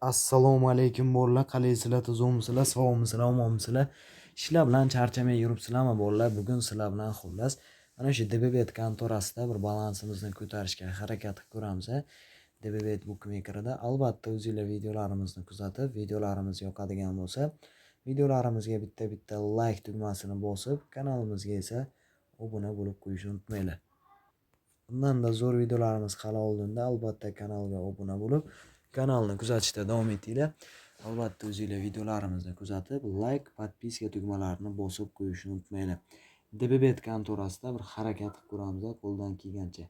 Assalomu alaykum bolalar, qalaysizlar, tuzukmisizlar, sog'misizlar, omonmisizlar? Ishlar bilan charchamay yuribsizlarmi bolalar? Bugun sizlar bilan xullas mana shu DBBet kontorasida bir balansimizni ko'tarishga harakat qilib ko'ramiz. DBBet Bookmaker'da albatta o'zingizlar videolarimizni kuzatib, videolarimiz yoqadigan bo'lsa, videolarimizga bitta like tugmasini bosib, kanalimizga esa obuna bo'lib qo'yishni unutmanglar. Bundan-da zo'r videolarimiz hali oldinda, albatta kanalga obuna bo'lib, kanalni kuzatishda davom etinglar. Albatta o'zingizlar videolarimizni kuzatib, like, podpiska tugmalarini bosib qo'yishni unutmanglar. DBBet kontorasida bir harakat qilib ko'ramiz, qo'ldan kelgancha.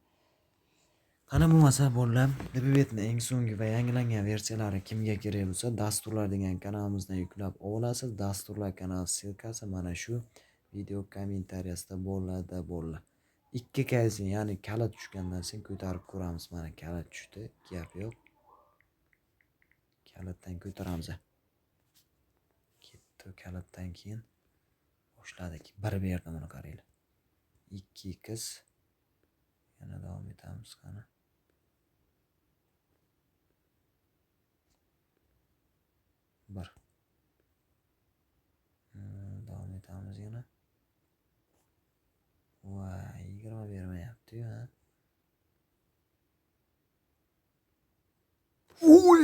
Qani bo'lmasa bolalar, DBBetning eng so'nggi va yangilangan versiyalari kimga kerak bo'lsa, dasturlar degan kanalimizdan yuklab olasiz. Dasturlar kanali ssilkasi mana shu video kommentariyasida bo'ladi. Ikki kaysin, ya'ni kalit tushgandan so'ng ko'tarib ko'ramiz. Mana kalit tushdi, gap yo'q. Kalitdan ko'taramiz. Ketdi, kalitdan keyin boshladik. Bir berdi, buni qaranglar. 2x yana davom etamiz qani. Bir. Davom etamiz yana. Voy, 20 bermayapti-yu, ha. Voy.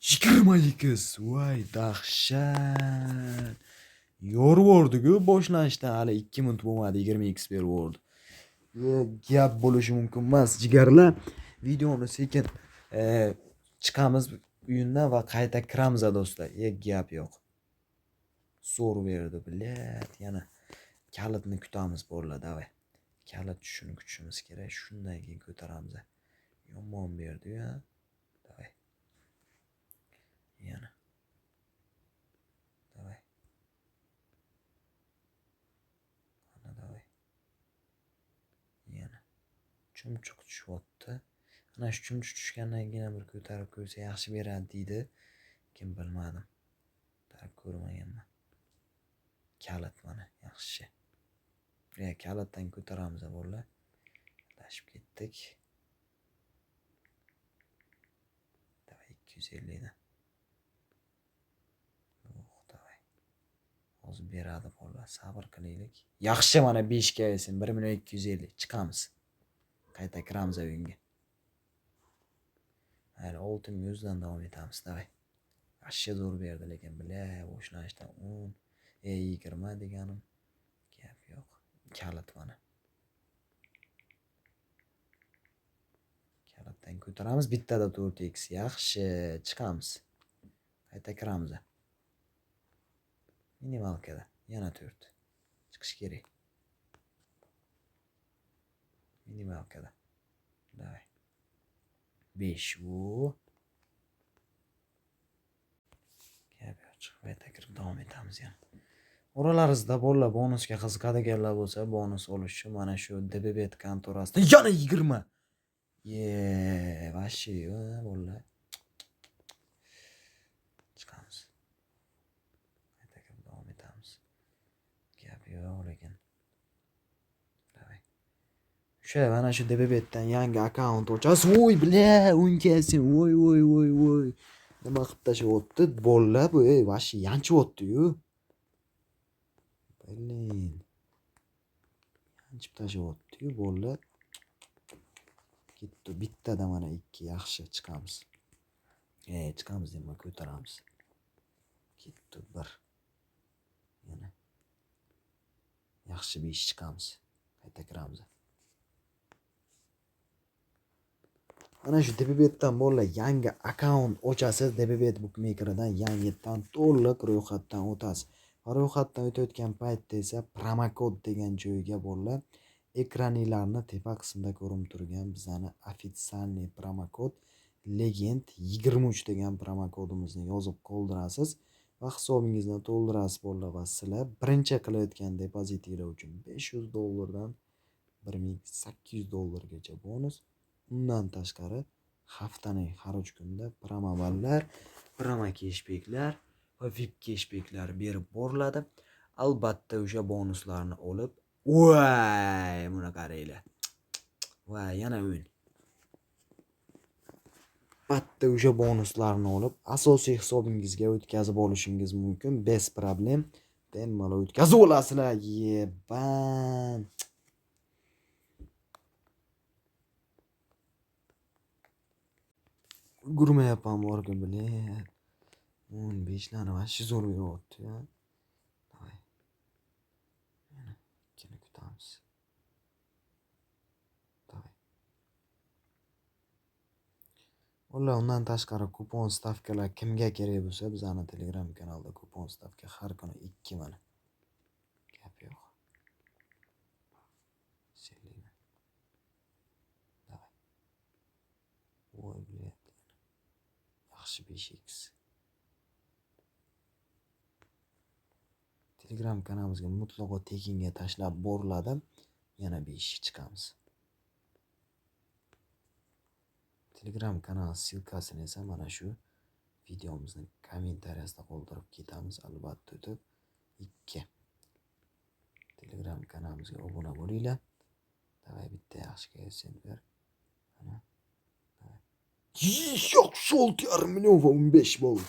22. Voy, dahshat. Yorvordi-ku boshlanishda hali 2 minut bo'lmadi, 20x bervordi. Gap bo'lishi mumkin emas, jigarlar. Videoni sekin chiqamiz uyindan va qayta kiramiz do'stlar. Gap yo'q. Zo'r berdi, bilat. Yana kalitni kutamiz bolalar, davay. Kalit tushishini kutishimiz kerak. Shundan keyin ko'taramiz. Yomon berdi-yu, ha. Davay. Yana. Davay. Ana davay. Yana. Chumchuq tushyapti. Ana shu chumchuq tushgandan keyin bir ko'tarib ko'rsa yaxshi beradi deydi. Kim bilmadim. Ko'tarib ko'rmaganman. Kalit mana yaxshi. Kalitdan ko'taramiz bolalar. Adashib ketdik. Davay 250 dan. Davay. Hozir beradi bolalar, sabr qilaylik. Yaxshi, mana 5 ga yesin, 1.250 chiqamiz. Qayta kiramiz uyga. Hali 6.100 dan davom etamiz, davay. Yaxshi zo'r berdi, lekin boshlanishdan 10, 20 deganim. Gap yo'q. Kalit mana. Kalitdan ko'taramiz, bittada 4x. Yaxshi, chiqamiz. Qayta kiramiz. Minimalkada yana 4. Chiqish kerak. Minimalkada. Davay. 5 bu. Gap yo'q, chiqib qayta kirib davom etamiz yana. Oralaringizda bolalar bonusga qiziqadiganlar bo'lsa, bonus olish uchun mana shu DBBet kontorasida yana 20. Vashi bolalar. Chiqamiz. Qayta kirib davom etamiz. Gap yo'q lekin. Davay. O'sha mana shu DBBetdan yangi akkaunt ochasiz. Voy, o'nkasin. Voy. Nima qilib tashyapti bolalar bu? Vashi yanchyapti-yu. Yanchib tashyapti-yu bolalar. Ketdi, bittada mana 2 yaxshi, chiqamiz. Chiqamiz deb ko'taramiz. Ketdi 1. Yana. Yaxshi 5 chiqamiz. Qayta kiramiz. Mana shu DBBetdan bolalar yangi akkaunt ochasiz. DBBet Bookmaker'dan yangitdan to'liq ro'yxatdan o'tasiz. Ro'yxatdan o'tayotgan paytda esa promokod degan joyga bolalar ekraninglarni tepa qismida ko'rinib turgan bizani ofitsialniy promokod Legend 23 degan promokodimizni yozib qoldirasiz va hisobingizni to'ldirasiz bolalar va sizlar birinchi qilayotgan depozitinglar uchun $500 dan $1800 bonus. Undan tashqari haftaning har 3 kunda promovallar, promo cashbacklar va VIP cashbacklar berib boriladi. Albatta o'sha bonuslarni olib, voy, buni qaranglar. va yana o'yin. Bitta o'sha bonuslarni olib, asosiy hisobingizga o'tkazib olishingiz mumkin. Bez problem. Bemalol o'tkazib olasizlar. Yeban. Gurmayapman borgin bilet. 15 lani vashi zo'r beryapti-ya. Davay. Yana ikkini kutamiz. Davay. Ular undan tashqari kupon stavkalar kimga kerak bo'lsa, bizning Telegram kanalda kupon stavka har kuni 2 mana. Gap yo'q. Selina. Davay. Voy bilet. Yaxshi 5x. Telegram kanalimizga mutlaqo tekinga tashlab boriladi. Yana 5 chiqamiz. Telegram kanal silkasini esa mana shu videomizning kommentariyasida qoldirib ketamiz. Albatta o'tib 2. Telegram kanalimizga obuna bo'linglar. Davay bitta yaxshiga sen ber. Mana. Yo'q, 6,5 million va 15 bo'ldi.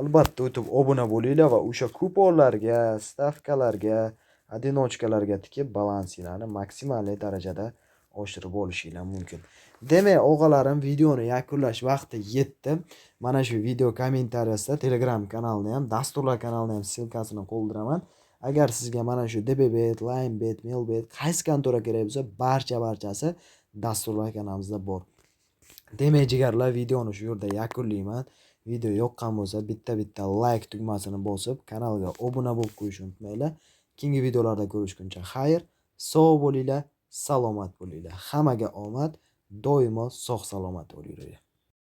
Albatta o'tib obuna bo'linglar va o'sha kuponlarga, stavkalarga, adinochkalarga tikib balansinglarni maksimal darajada oshirib olishinglar mumkin. Demak, o'g'alarim, videoni yakunlash vaqti yetdi. Mana shu video kommentariyasida Telegram kanalini ham, dasturlar kanalini ham silkasini qoldiraman. Agar sizga mana shu DBBet, LineBet, Mailbet qaysi kontora kerak bo'lsa, barchasi dasturlar kanalimizda bor. Demak, jigarlar, videoni shu yerda yakunlayman. Video yoqqan bo'lsa, bitta like tugmasini bosib, kanalga obuna bo'lib qo'yishni unutmanglar. Keyingi videolarda ko'rishguncha xayr, sog' bo'linglar, salomat bo'linglar. Hammaga omad, doimo sog' salomat bo'linglar.